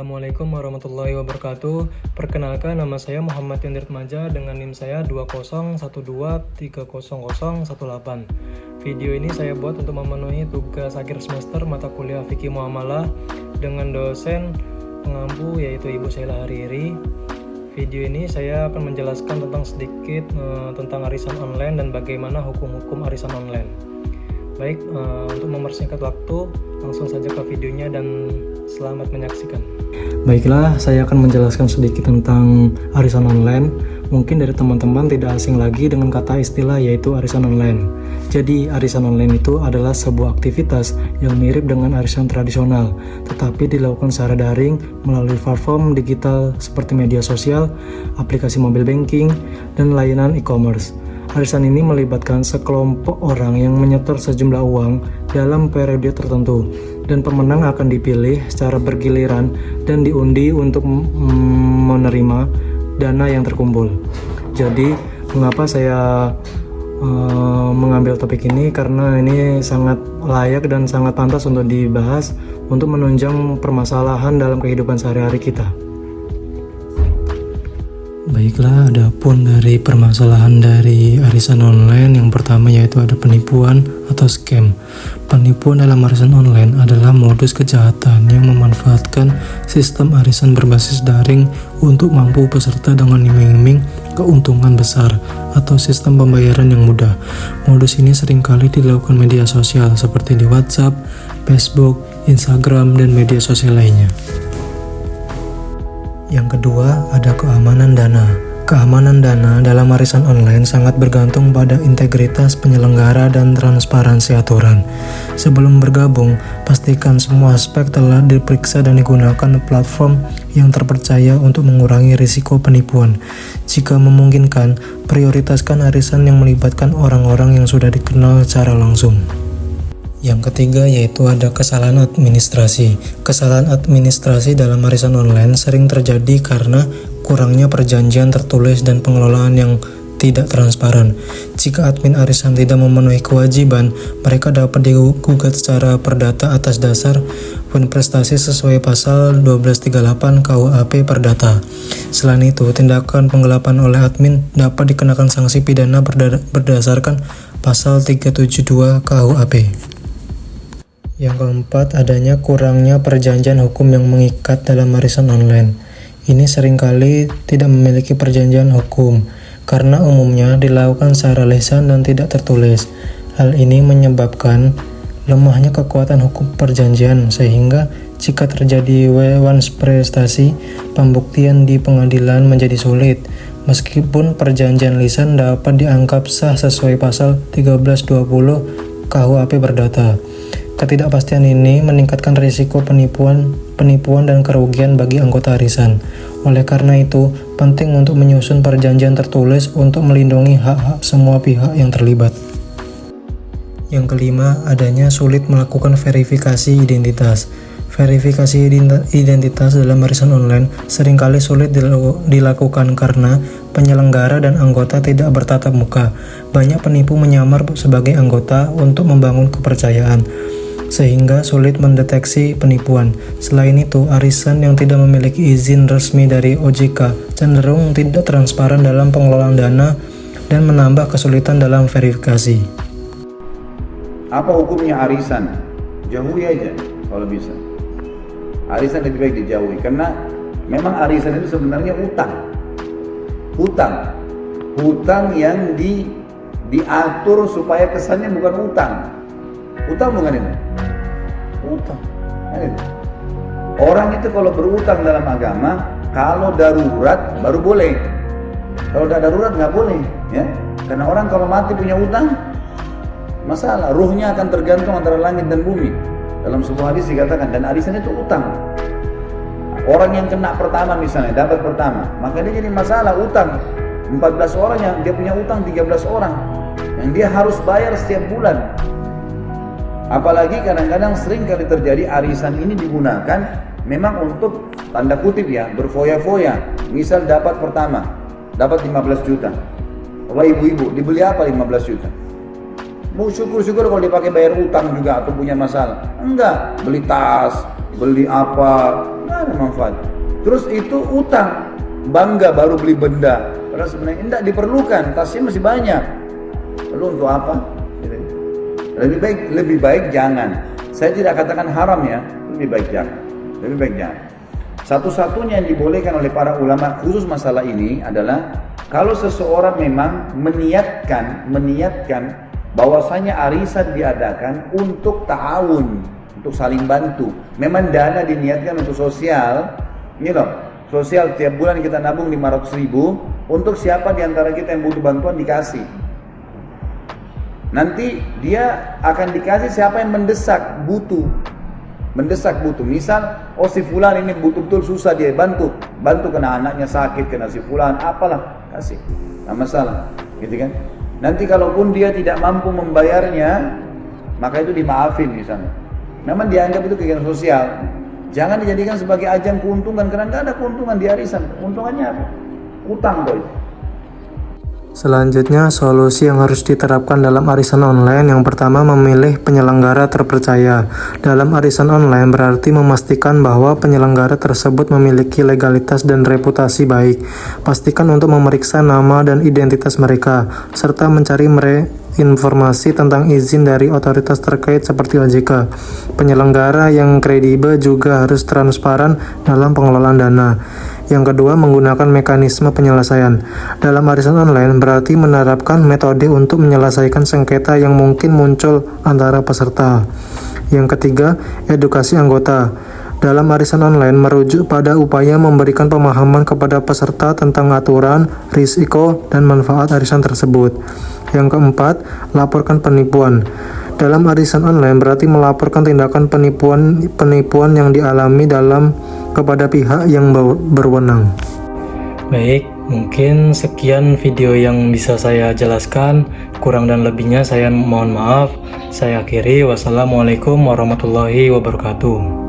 Assalamualaikum warahmatullahi wabarakatuh. Perkenalkan, nama saya Muhammad Yandrit Maja dengan NIM saya 201230018. Video ini saya buat untuk memenuhi tugas akhir semester mata kuliah Fikih Muamalah dengan dosen pengampu yaitu Ibu Sheila Hariri. Video ini saya akan menjelaskan sedikit tentang arisan online dan bagaimana hukum-hukum arisan online. Baik, untuk mempersingkat waktu, langsung saja ke videonya dan selamat menyaksikan. Baiklah, saya akan menjelaskan sedikit tentang arisan online. Mungkin dari teman-teman tidak asing lagi dengan kata istilah yaitu arisan online. Jadi, arisan online itu adalah sebuah aktivitas yang mirip dengan arisan tradisional, tetapi dilakukan secara daring melalui platform digital seperti media sosial, aplikasi mobile banking, dan layanan e-commerce. Arisan ini melibatkan sekelompok orang yang menyetor sejumlah uang dalam periode tertentu, dan pemenang akan dipilih secara bergiliran dan diundi untuk menerima dana yang terkumpul. Jadi, mengapa saya mengambil topik ini? Karena ini sangat layak dan sangat pantas untuk dibahas untuk menunjang permasalahan dalam kehidupan sehari-hari kita. Baiklah, adapun dari permasalahan dari arisan online, yang pertama yaitu ada penipuan atau scam. Penipuan dalam arisan online adalah modus kejahatan yang memanfaatkan sistem arisan berbasis daring untuk mampu peserta dengan iming-iming keuntungan besar atau sistem pembayaran yang mudah. Modus ini seringkali dilakukan media sosial seperti di WhatsApp, Facebook, Instagram, dan media sosial lainnya. Yang kedua, ada keamanan dana. Keamanan dana dalam arisan online sangat bergantung pada integritas penyelenggara dan transparansi aturan. Sebelum bergabung, pastikan semua aspek telah diperiksa dan digunakan platform yang terpercaya untuk mengurangi risiko penipuan. Jika memungkinkan, prioritaskan arisan yang melibatkan orang-orang yang sudah dikenal secara langsung. Yang ketiga yaitu ada kesalahan administrasi. Kesalahan administrasi dalam arisan online sering terjadi karena kurangnya perjanjian tertulis dan pengelolaan yang tidak transparan. Jika admin arisan tidak memenuhi kewajiban, mereka dapat digugat secara perdata atas dasar prestasi sesuai pasal 1238 KUHP Perdata. Selain itu, tindakan penggelapan oleh admin dapat dikenakan sanksi pidana berdasarkan pasal 372 KUHP. Yang keempat, adanya kurangnya perjanjian hukum yang mengikat dalam arisan online. Ini seringkali tidak memiliki perjanjian hukum, karena umumnya dilakukan secara lisan dan tidak tertulis. Hal ini menyebabkan lemahnya kekuatan hukum perjanjian, sehingga jika terjadi wewansh prestasi, pembuktian di pengadilan menjadi sulit. Meskipun perjanjian lisan dapat dianggap sah sesuai pasal 1320 KUHP Perdata. Ketidakpastian ini meningkatkan risiko penipuan dan kerugian bagi anggota arisan. Oleh karena itu, penting untuk menyusun perjanjian tertulis untuk melindungi hak-hak semua pihak yang terlibat. Yang kelima, adanya sulit melakukan verifikasi identitas. Verifikasi identitas dalam arisan online seringkali sulit dilakukan karena penyelenggara dan anggota tidak bertatap muka. Banyak penipu menyamar sebagai anggota untuk membangun kepercayaan, sehingga sulit mendeteksi penipuan. Selain itu, arisan yang tidak memiliki izin resmi dari OJK cenderung tidak transparan dalam pengelolaan dana dan menambah kesulitan dalam verifikasi. Apa hukumnya arisan? Jauhi aja kalau bisa. Arisan lebih baik dijauhi karena memang arisan itu sebenarnya hutang yang diatur supaya kesannya bukan utang bukan itu. Utang. Orang itu kalau berutang dalam agama, kalau darurat baru boleh. Kalau tidak darurat nggak boleh, ya. Karena orang kalau mati punya utang, masalah. Ruhnya akan tergantung antara langit dan bumi. Dalam sebuah hadis dikatakan, dan arisan itu utang. Orang yang kena pertama misalnya, dapat pertama, maka dia jadi masalah utang. 14 orang yang dia punya utang 13 orang yang dia harus bayar setiap bulan. Apalagi kadang-kadang sering kali terjadi arisan ini digunakan memang untuk tanda kutip ya, berfoya-foya. Misal dapat pertama, dapat 15 juta. Wah ibu-ibu, dibeli apa 15 juta? Mau syukur-syukur kalau dipakai bayar utang juga atau punya masalah. Enggak, beli tas, beli apa, enggak ada manfaat. Terus itu utang, bangga baru beli benda, padahal sebenarnya tidak diperlukan, tasnya masih banyak. Lalu untuk apa? Lebih baik jangan. Saya tidak katakan haram ya, lebih baik jangan. Lebih baik jangan. Satu-satunya yang dibolehkan oleh para ulama khusus masalah ini adalah kalau seseorang memang meniatkan bahwasanya arisan diadakan untuk ta'awun, untuk saling bantu. Memang dana diniatkan untuk sosial, sosial tiap bulan kita nabung 500.000 untuk siapa di antara kita yang butuh bantuan dikasih. Nanti dia akan dikasih siapa yang mendesak butuh. Misal, si fulan ini betul-betul susah, dia bantu kena anaknya sakit, kena si fulan, apalah, kasih, nggak masalah, gitu kan. Nanti kalaupun dia tidak mampu membayarnya, maka itu dimaafin misalnya. Memang dianggap itu kegiatan sosial, jangan dijadikan sebagai ajang keuntungan, karena nggak ada keuntungan di arisan. Keuntungannya apa? Utang boy. Selanjutnya, solusi yang harus diterapkan dalam arisan online yang pertama memilih penyelenggara terpercaya. Dalam arisan online berarti memastikan bahwa penyelenggara tersebut memiliki legalitas dan reputasi baik. Pastikan untuk memeriksa nama dan identitas mereka, serta mencari informasi tentang izin dari otoritas terkait seperti OJK. Penyelenggara yang kredibel juga harus transparan dalam pengelolaan dana. Yang kedua, menggunakan mekanisme penyelesaian. Dalam arisan online berarti menerapkan metode untuk menyelesaikan sengketa yang mungkin muncul antara peserta. Yang ketiga, edukasi anggota. Dalam arisan online merujuk pada upaya memberikan pemahaman kepada peserta tentang aturan, risiko, dan manfaat arisan tersebut. Yang keempat, laporkan penipuan. Dalam arisan online berarti melaporkan tindakan penipuan yang dialami kepada pihak yang berwenang. Baik, mungkin sekian video yang bisa saya jelaskan. Kurang dan lebihnya saya mohon maaf. Saya akhiri. Wassalamualaikum warahmatullahi wabarakatuh.